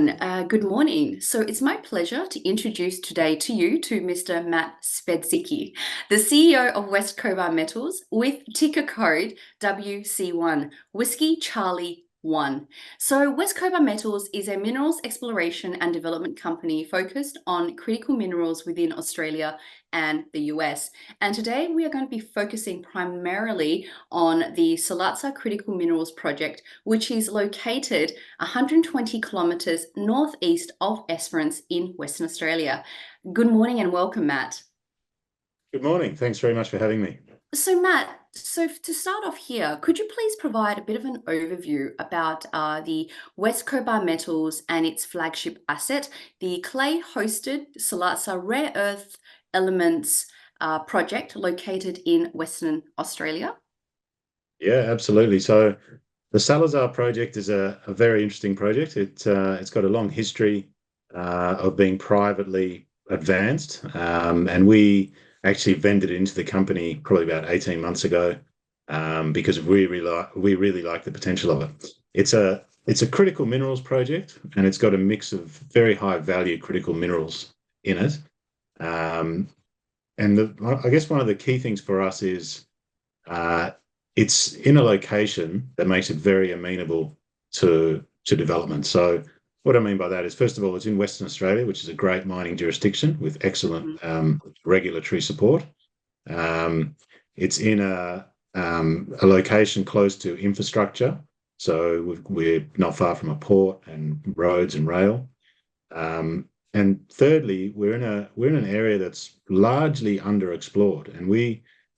everyone. Good morning. So it's my pleasure to introduce today to you to Mr. Matt Szwedzicki, the CEO of West Cobar Metals with ticker code WC1, Whiskey Charlie 1. So West Cobar Metals is a minerals exploration and development company focused on critical minerals within Australia and the US. And today we are going to be focusing primarily on the Salazar Critical Minerals Project, which is located 120 kilometres northeast of Esperance in Western Australia. Good morning and welcome, Matt. Good morning. Thanks very much for having me. So Matt, to start off here, could you please provide a bit of an overview about the West Cobar Metals and its flagship asset, the clay-hosted Salazar Rare Earth Elements project located in Western Australia? Yeah, absolutely. So the Salazar Project is a very interesting project. It's got a long history of being privately advanced, and we actually vended into the company probably about 18 months ago because we really like the potential of it. It's a critical minerals project, and it's got a mix of very high value critical minerals in it. I guess one of the key things for us is it's in a location that makes it very amenable to development. So what I mean by that is, first of all, it's in Western Australia, which is a great mining jurisdiction with excellent regulatory support. It's in a location close to infrastructure, so we're not far from a port and roads and rail. And thirdly, we're in an area that's largely underexplored, and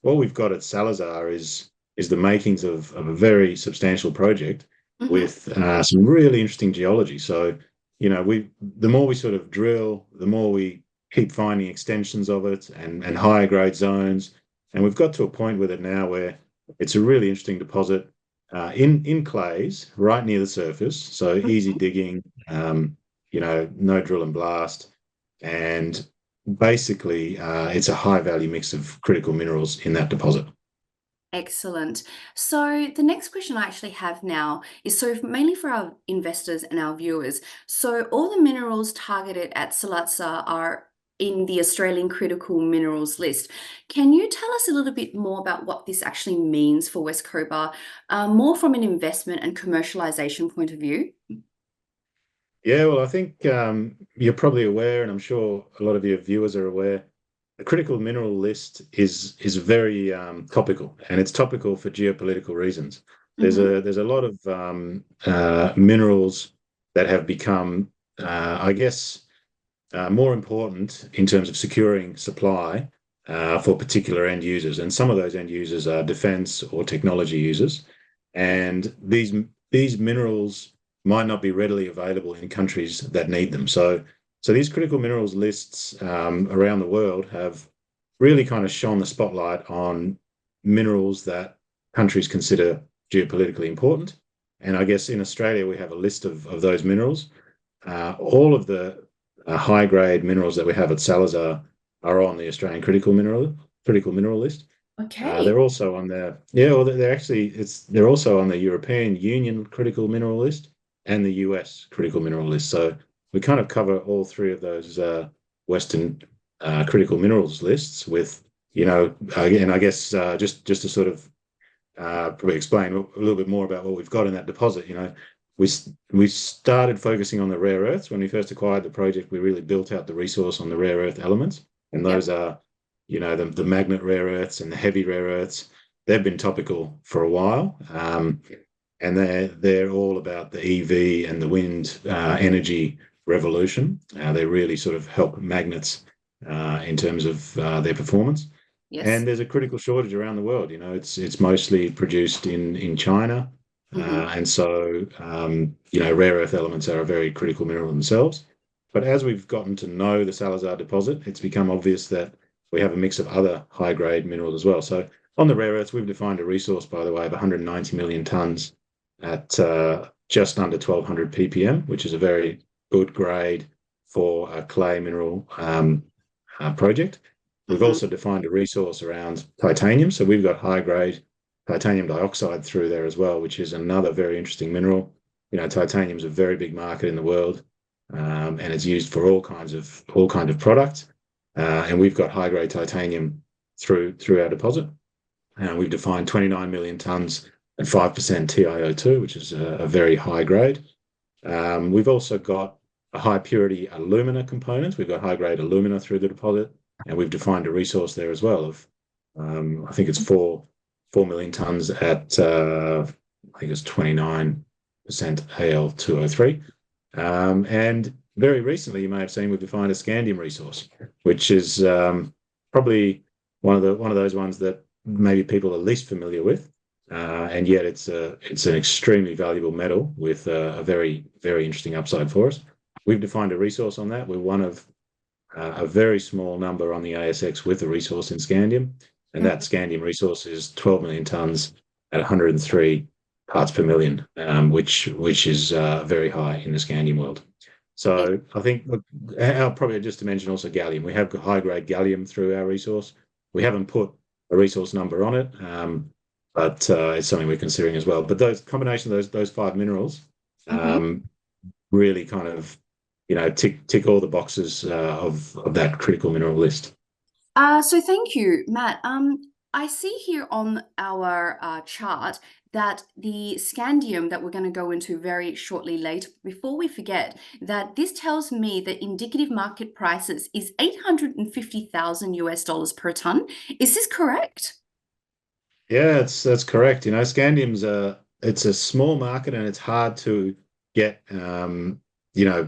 what we've got at Salazar is the makings of a very substantial project with some really interesting geology. So, the more we sort of drill, the more we keep finding extensions of it and higher grade zones. And we've got to a point with it now where it's a really interesting deposit in clays right near the surface. So easy digging, no drill and blast. And basically, it's a high value mix of critical minerals in that deposit. Excellent. So the next question I actually have now is mainly for our investors and our viewers. So all the minerals targeted at Salazar are in the Australian critical minerals list. Can you tell us a little bit more about what this actually means for West Cobar, more from an investment and commercialization point of view? Yeah, well, I think you're probably aware, and I'm sure a lot of your viewers are aware, the critical mineral list is very topical, and it's topical for geopolitical reasons. There's a lot of minerals that have become, I guess, more important in terms of securing supply for particular end users, and some of those end users are defense or technology users, and these minerals might not be readily available in countries that need them. So these critical minerals lists around the world have really kind of shone the spotlight on minerals that countries consider geopolitically important. And I guess in Australia, we have a list of those minerals. All of the high-grade minerals that we have at Salazar are on the Australian critical mineral list. Okay. They're also on they're also on the European Union critical mineral list and the US critical mineral list. So we kind of cover all three of those Western critical minerals lists with, again, I guess just to sort of probably explain a little bit more about what we've got in that deposit. We started focusing on the rare earths. When we first acquired the project, we really built out the resource on the rare earth elements. And those are, the magnet rare earths and the heavy rare earths. They've been topical for a while. And they're all about the EV and the wind energy revolution. They really sort of help magnets in terms of their performance. Yes. And there's a critical shortage around the world. It's mostly produced in China. And so, rare earth elements are a very critical mineral themselves. But as we've gotten to know the Salazar deposit, it's become obvious that we have a mix of other high-grade minerals as well. So on the rare earths, we've defined a resource, by the way, of 190 million tonnes at just under 1,200 ppm, which is a very good grade for a clay mineral project. We've also defined a resource around titanium. So we've got high-grade titanium dioxide through there as well, which is another very interesting mineral. Titanium is a very big market in the world. and it's used for all kinds of products. And we've got high grade titanium through our deposit. We've defined 29 million tons at 5% TiO2, which is a very high grade. We've also got a high purity alumina component. We've got high grade alumina through the deposit, and we've defined a resource there as well of I think it's 4 million tons at I think it's 29% Al2O3. And very recently, you may have seen we've defined a scandium resource, which is probably one of those ones that maybe people are least familiar with, and yet it's an extremely valuable metal with a very, very interesting upside for us. We've defined a resource on that. We're one of a very small number on the ASX with a resource in scandium, and that scandium resource is 12 million tons at 103 parts per million, which is very high in the scandium world. So I think, look, probably just to mention also gallium. We have high grade gallium through our resource. We haven't put a resource number on it, but it's something we're considering as well. But those combination of those five minerals really kind of tick all the boxes of that critical mineral list. So thank you, Matt. I see here on our chart that the scandium that we're going to go into very shortly later, before we forget, that this tells me that indicative market prices is $850,000 per ton. Is this correct? Yeah, that's correct. Scandium's it's a small market and it's hard to get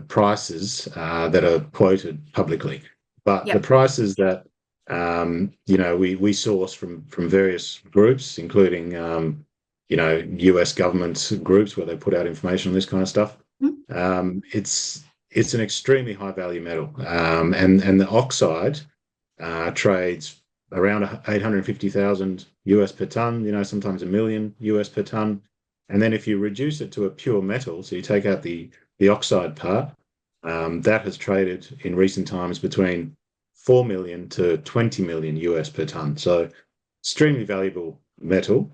prices that are quoted publicly. But the prices that we source from various groups, including US government groups where they put out information on this kind of stuff. It's an extremely high value metal, and the oxide trades around 850,000 US per ton. Sometimes $1 million US per ton, and then if you reduce it to a pure metal, so you take out the oxide part, that has traded in recent times between 4 million to 20 million US per ton. So extremely valuable metal.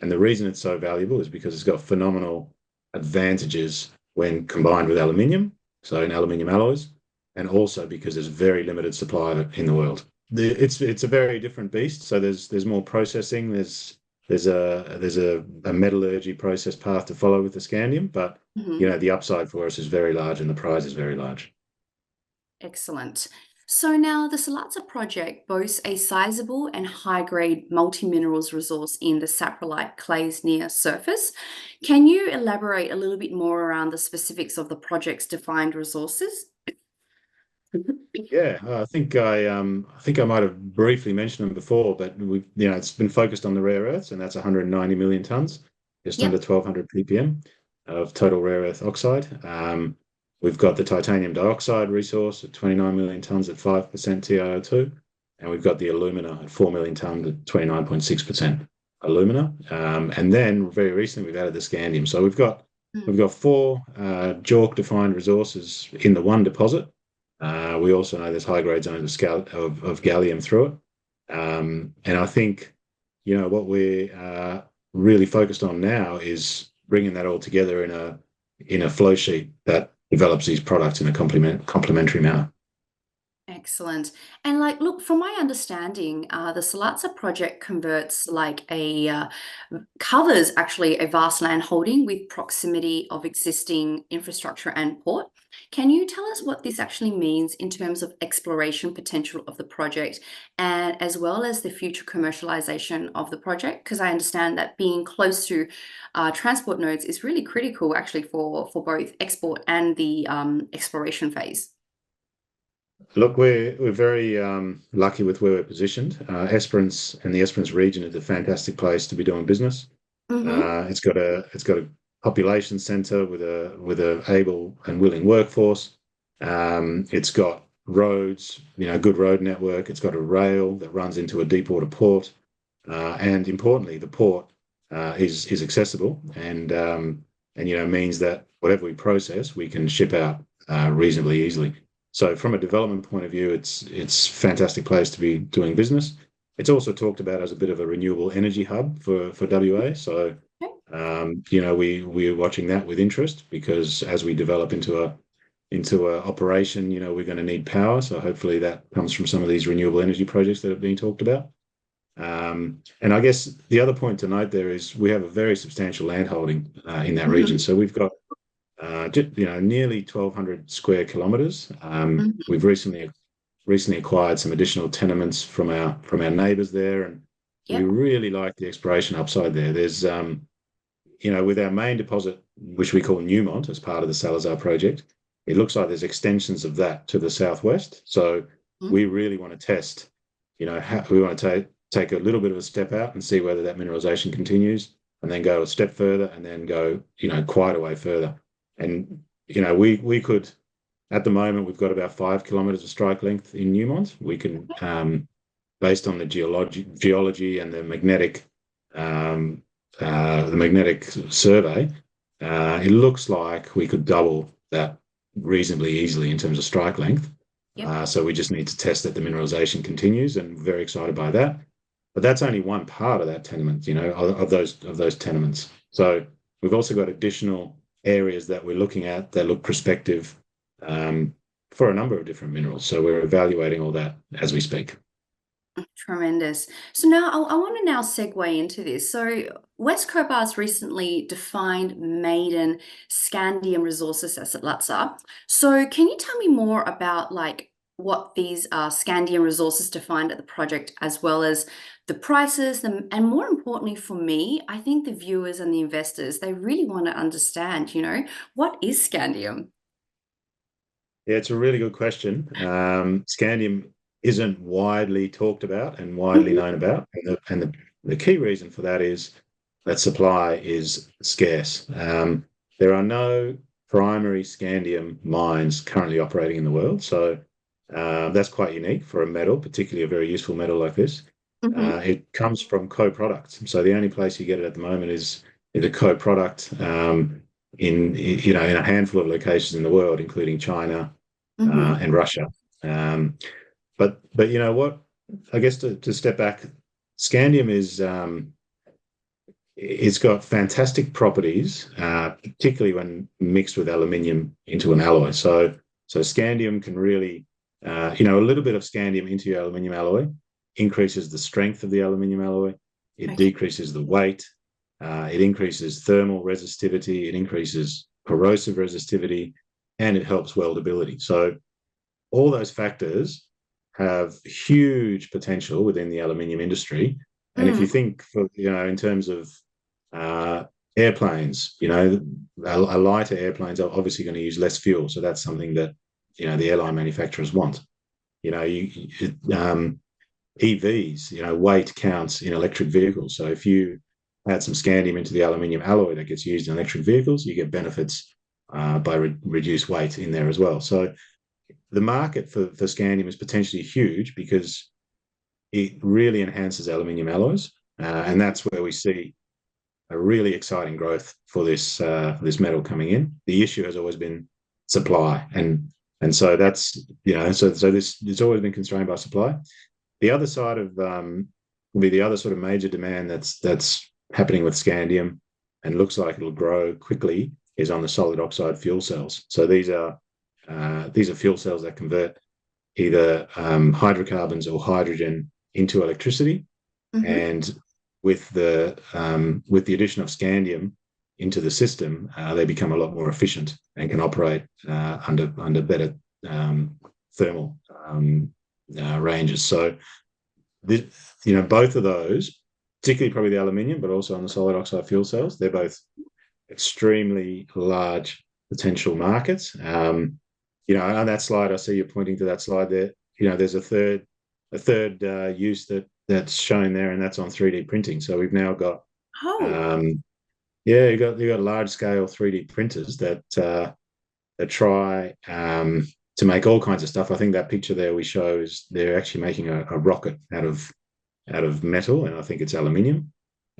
And the reason it's so valuable is because it's got phenomenal advantages when combined with aluminium, so in aluminium alloys, and also because there's very limited supply of it in the world. It's a very different beast. So there's more processing. There's a metallurgy process path to follow with the scandium, but the upside for us is very large and the prize is very large. Excellent. So now the Salazar project boasts a sizable and high-grade multi-minerals resource in the saprolite clays near surface. Can you elaborate a little bit more around the specifics of the project's defined resources? Yeah, I think I might have briefly mentioned them before, but it's been focused on the rare earths, and that's 190 million tons, just under 1,200 ppm of total rare earth oxide. We've got the titanium dioxide resource at 29 million tons at 5% TiO2, and we've got the alumina at 4 million tons at 29.6% alumina. And then very recently we've added the scandium. So we've got four JORC defined resources in the one deposit. We also know there's high grade zones of gallium through it. And I think what we're really focused on now is bringing that all together in a flow sheet that develops these products in a complementary manner. Excellent. And look, from my understanding, the Salazar project covers actually a vast land holding with proximity of existing infrastructure and port. Can you tell us what this actually means in terms of exploration potential of the project, and as well as the future commercialization of the project? Because I understand that being close to transport nodes is really critical actually for both export and the exploration phase. Look, we're very lucky with where we're positioned. Esperance and the Esperance region is a fantastic place to be doing business. It's got a population centre with a able and willing workforce. It's got roads, good road network. It's got a rail that runs into a deep water port, and importantly, the port is accessible and means that whatever we process, we can ship out reasonably easily. So from a development point of view, it's a fantastic place to be doing business. It's also talked about as a bit of a renewable energy hub for WA. So, we're watching that with interest because as we develop into into a operation, we're going to need power. So hopefully that comes from some of these renewable energy projects that have been talked about. And I guess the other point to note there is we have a very substantial land holding in that region. So we've got nearly 1,200 square kilometres. We've recently acquired some additional tenements from our neighbours there, and we really like the exploration upside there. There's with our main deposit, which we call Newmont as part of the Salazar Project, it looks like there's extensions of that to the southwest. So we really want to test, we want to take a little bit of a step out and see whether that mineralization continues, and then go a step further, and then go, quite a way further. And, we could, at the moment, we've got about 5 kilometers of strike length in Newmont. We can, based on the geology and the magnetic survey, it looks like we could double that reasonably easily in terms of strike length. So we just need to test that the mineralization continues, and very excited by that. But that's only one part of that tenement, of those tenements. So we've also got additional areas that we're looking at that look prospective for a number of different minerals. So we're evaluating all that as we speak. Tremendous. So now I want to now segue into this. So West Cobar's recently defined maiden scandium resources as Salazar. So can you tell me more about what these scandium resources defined at the project, as well as the prices, and more importantly for me, I think the viewers and the investors, they really want to understand, what is scandium? Yeah, it's a really good question. Scandium isn't widely talked about and widely known about. And the key reason for that is that supply is scarce. There are no primary scandium mines currently operating in the world. So that's quite unique for a metal, particularly a very useful metal like this. It comes from co-products. So the only place you get it at the moment is a co-product in a handful of locations in the world, including China and Russia. But you know what? I guess to step back, scandium it's got fantastic properties, particularly when mixed with aluminium into an alloy. So scandium can really, a little bit of scandium into your aluminium alloy increases the strength of the aluminium alloy. It decreases the weight. It increases thermal resistivity. It increases corrosive resistivity, and it helps weldability. So all those factors have huge potential within the aluminium industry. And if you think, in terms of airplanes, a lighter airplanes are obviously going to use less fuel. So that's something that, the airline manufacturers want. EVs, weight counts in electric vehicles. So if you add some scandium into the aluminium alloy that gets used in electric vehicles, you get benefits by reduced weight in there as well. So the market for scandium is potentially huge because it really enhances aluminium alloys, and that's where we see a really exciting growth for this metal coming in. The issue has always been supply, and so that's so this it's always been constrained by supply. The other side of will be the other sort of major demand that's happening with scandium, and looks like it'll grow quickly, is on the solid oxide fuel cells. So these are fuel cells that convert either hydrocarbons or hydrogen into electricity, and with the addition of scandium into the system, they become a lot more efficient and can operate under better thermal ranges. So both of those, particularly probably the aluminium, but also on the solid oxide fuel cells, they're both extremely large potential markets. On that slide, I see you're pointing to that slide there. There's a third use that's shown there, and that's on 3D printing. So we've now got you've got large scale 3D printers that try to make all kinds of stuff. I think that picture there we show is they're actually making a rocket out of metal, and I think it's aluminium.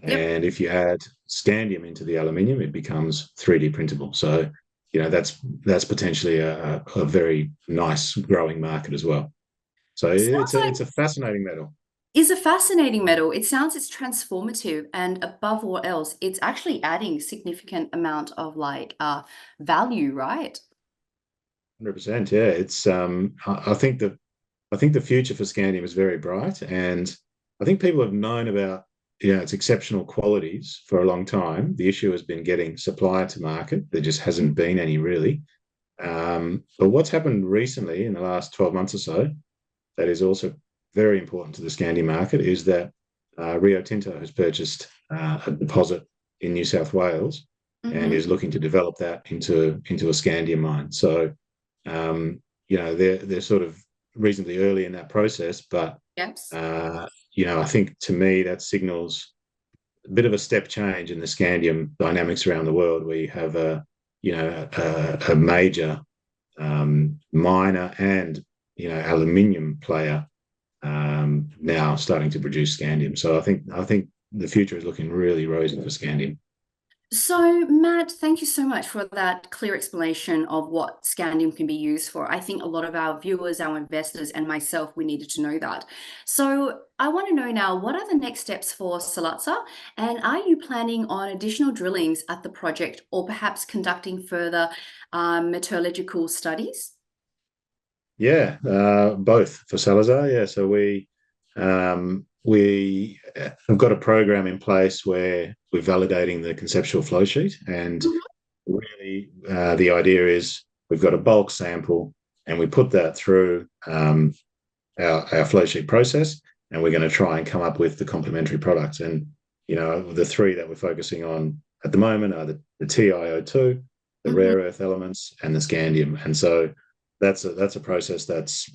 And if you add scandium into the aluminium, it becomes 3D printable. So that's potentially a very nice growing market as well. So it's a fascinating metal. Is a fascinating metal. It sounds it's transformative, and above all else, it's actually adding significant amount of value, right? 100%. Yeah, it's I think the future for Scandium is very bright, and I think people have known about its exceptional qualities for a long time. The issue has been getting supply to market. There just hasn't been any really. But what's happened recently in the last 12 months or so that is also very important to the Scandi market is that Rio Tinto has purchased a deposit in New South Wales and Mm-hmm. is looking to develop that into a Scandium mine. So they're sort of reasonably early in that process, but Yes. I think to me that signals a bit of a step change in the Scandium dynamics around the world, where you have a major miner and aluminium player now starting to produce Scandium. So I think the future is looking really rosy for Scandium. So, Matt, thank you so much for that clear explanation of what Scandium can be used for. I think a lot of our viewers, our investors, and myself, we needed to know that. So, I want to know now, what are the next steps for Salazar? And are you planning on additional drillings at the project or perhaps conducting further metallurgical studies? Yeah, both for Salazar. Yeah, so we have got a program in place where we're validating the conceptual flow sheet, and really the idea is we've got a bulk sample, and we put that through our flow sheet process, and we're going to try and come up with the complementary products. And the three that we're focusing on at the moment are the TiO2, the Mhm. rare earth elements, and the scandium. And so that's a process that's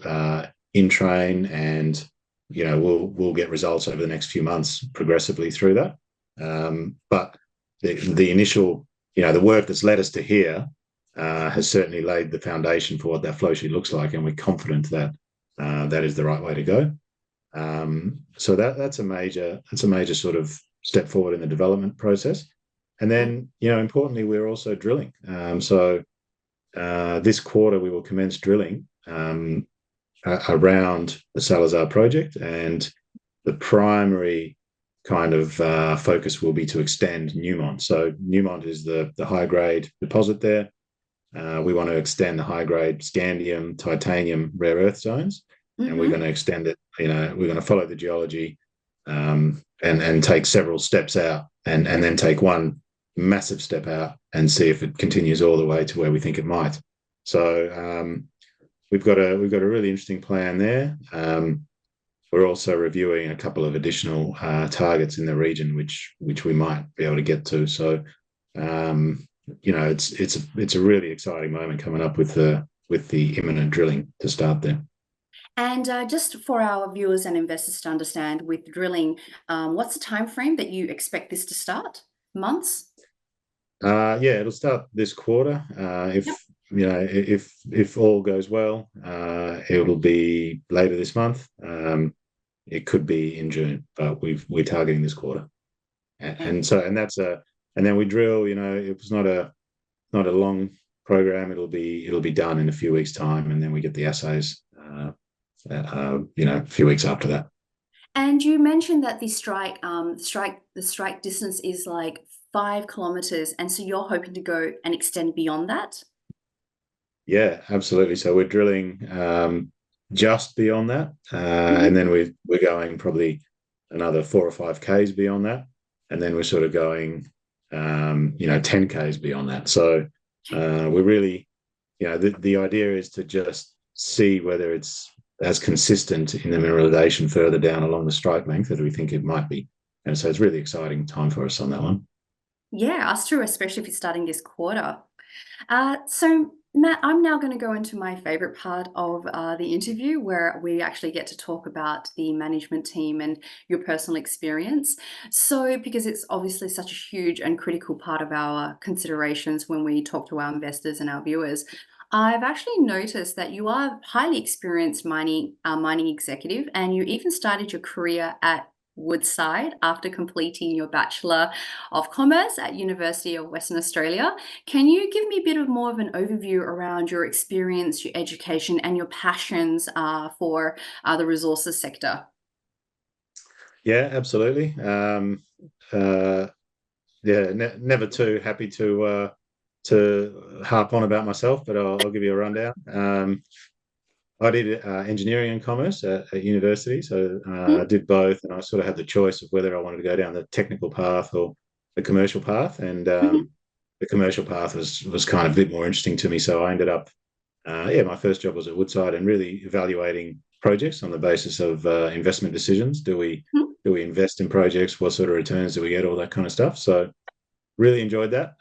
in train, and we'll get results over the next few months progressively through that. But the initial, the work that's led us to here has certainly laid the foundation for what that flow sheet looks like, and we're confident that that is the right way to go. So that's a major sort of step forward in the development process. And then, importantly, we're also drilling. So this quarter we will commence drilling around the Salazar project, and the primary kind of focus will be to extend Newmont. So Newmont is the high grade deposit there. We want to extend the high grade scandium, titanium, rare earth zones, and we're Mhm. going to extend it. We're going to follow the geology and take several steps out, and then take one massive step out and see if it continues all the way to where we think it might. So we've got a really interesting plan there. We're also reviewing a couple of additional targets in the region, which we might be able to get to. So it's a really exciting moment coming up with the imminent drilling to start there. And just for our viewers and investors to understand, with drilling, what's the time frame that you expect this to start? Months? Yeah, it'll start this quarter. If Yep. if all goes well, it'll be later this month. It could be in June, but we're targeting this quarter. And then we drill. It was not a long program. It'll be done in a few weeks' time, and then we get the assays. A few weeks after that. And you mentioned that the strike distance is like 5 kilometers, and so you're hoping to go and extend beyond that? Yeah, absolutely. So we're drilling just beyond that, Mhm. and then we're going probably another 4 or 5 k's beyond that, and then we're sort of going 10 k's beyond that. So we're really, the idea is to just see whether it's as consistent in the mineralization further down along the strike length that we think it might be. And so it's really exciting time for us on that one. Yeah, us too, especially if it's starting this quarter. So, Matt, I'm now going to go into my favorite part of the interview where we actually get to talk about the management team and your personal experience. So, because it's obviously such a huge and critical part of our considerations when we talk to our investors and our viewers. I've actually noticed that you are a highly experienced mining executive, and you even started your career at Woodside after completing your Bachelor of Commerce at University of Western Australia. Can you give me a bit of more of an overview around your experience, your education, and your passions for the resources sector? Yeah, absolutely. Yeah, never too happy to harp on about myself, but I'll give you a rundown. I did engineering and commerce at university, so I did both, and I sort of had the choice of whether I wanted to go down the technical path or the commercial path, and the commercial path was kind of a bit more interesting to me. So I ended up, my first job was at Woodside, and really evaluating projects on the basis of investment decisions. Do we invest in projects? What sort of returns do we get? All that kind of stuff. So really enjoyed that.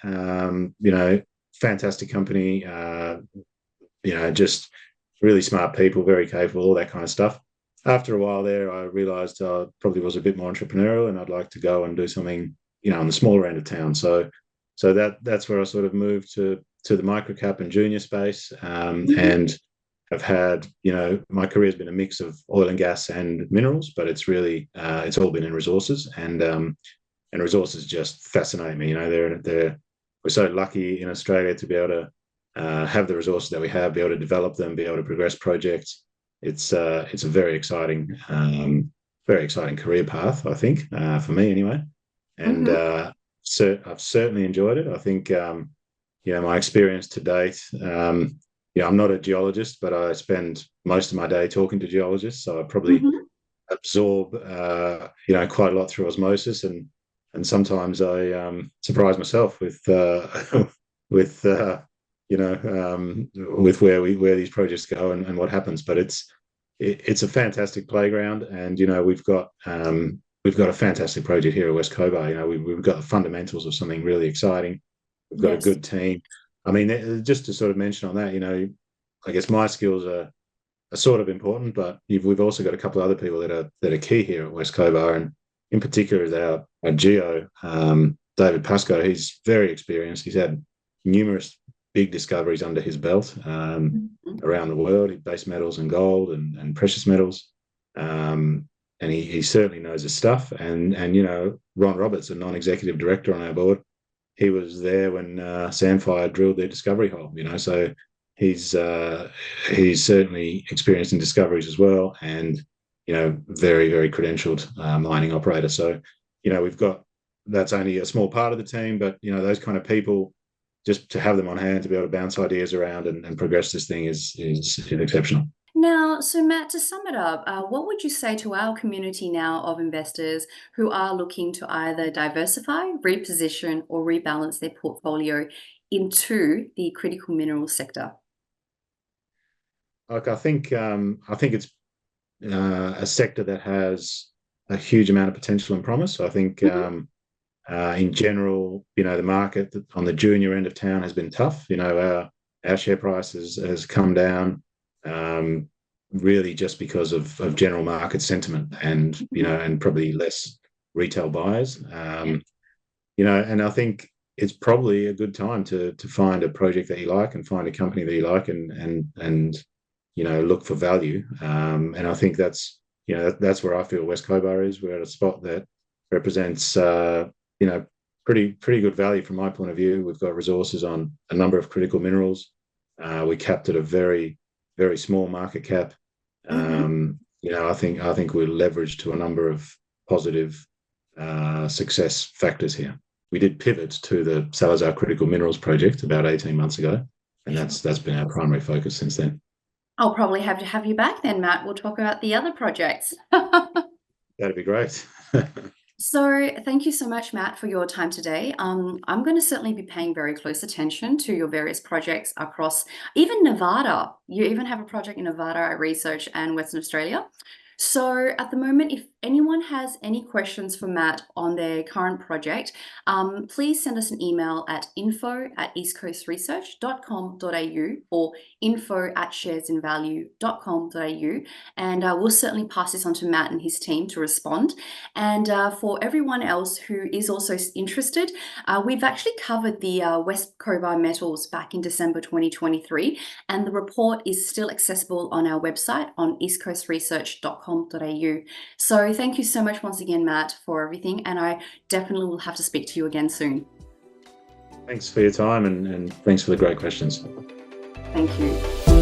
Fantastic company. Just really smart people, very capable, all that kind of stuff. After a while there, I realised I probably was a bit more entrepreneurial, and I'd like to go and do something, on the smaller end of town. So that's where I sort of moved to the microcap and junior space, and I've had, my career has been a mix of oil and gas and minerals, but it's really it's all been in resources, and resources just fascinate me. We're so lucky in Australia to be able to have the resources that we have, be able to develop them, be able to progress projects. It's a very exciting career path, I think, for me anyway. And I've certainly enjoyed it. I think, my experience to date, I'm not a geologist, but I spend most of my day talking to geologists. So I probably absorb, quite a lot through osmosis, and sometimes I surprise myself with with where these projects go and what happens. But it's a fantastic playground, and we've got a fantastic project here at West Cobar. We've got the fundamentals of something really exciting. We've got a good team. I mean, just to sort of mention on that, I guess my skills are sort of important, but we've also got a couple of other people that are key here at West Cobar, and in particular is our geo, David Pascoe. He's very experienced. He's had numerous big discoveries under his belt around the world, base metals and gold and precious metals. And he certainly knows his stuff. And Ron Roberts, a non-executive director on our board, he was there when Sandfire drilled their discovery hole. So he's certainly experienced in discoveries as well, and very, very credentialed mining operator. So that's only a small part of the team, but those kind of people, just to have them on hand to be able to bounce ideas around and progress this thing is exceptional. Now, so Matt, to sum it up, what would you say to our community now of investors who are looking to either diversify, reposition, or rebalance their portfolio into the critical mineral sector? Like, I think it's a sector that has a huge amount of potential and promise. I think in general, the market on the junior end of town has been tough. Our share price has come down, really just because of general market sentiment and and probably less retail buyers. And I think it's probably a good time to find a project that you like and find a company that you like and look for value. And I think that's where I feel West Cobar is. We're at a spot that represents pretty good value from my point of view. We've got resources on a number of critical minerals. We capped at a very, very small market cap. I think we're leveraged to a number of positive success factors here. We did pivot to the Salazar Critical Minerals project about 18 months ago, and that's been our primary focus since then. I'll probably have to have you back then, Matt. We'll talk about the other projects. That'd be great. So thank you so much, Matt, for your time today. I'm going to certainly be paying very close attention to your various projects across even Nevada. You even have a project in Nevada I researched, and Western Australia. So at the moment, if anyone has any questions for Matt on their current project, please send us an email at info@eastcoastresearch.com.au or info@sharesinvalue.com.au, and we'll certainly pass this on to Matt and his team to respond. And for everyone else who is also interested, we've actually covered the West Cobar Metals back in December 2023, and the report is still accessible on our website on eastcoastresearch.com.au. So thank you so much once again, Matt, for everything, and I definitely will have to speak to you again soon. Thanks for your time, and thanks for the great questions. Thank you.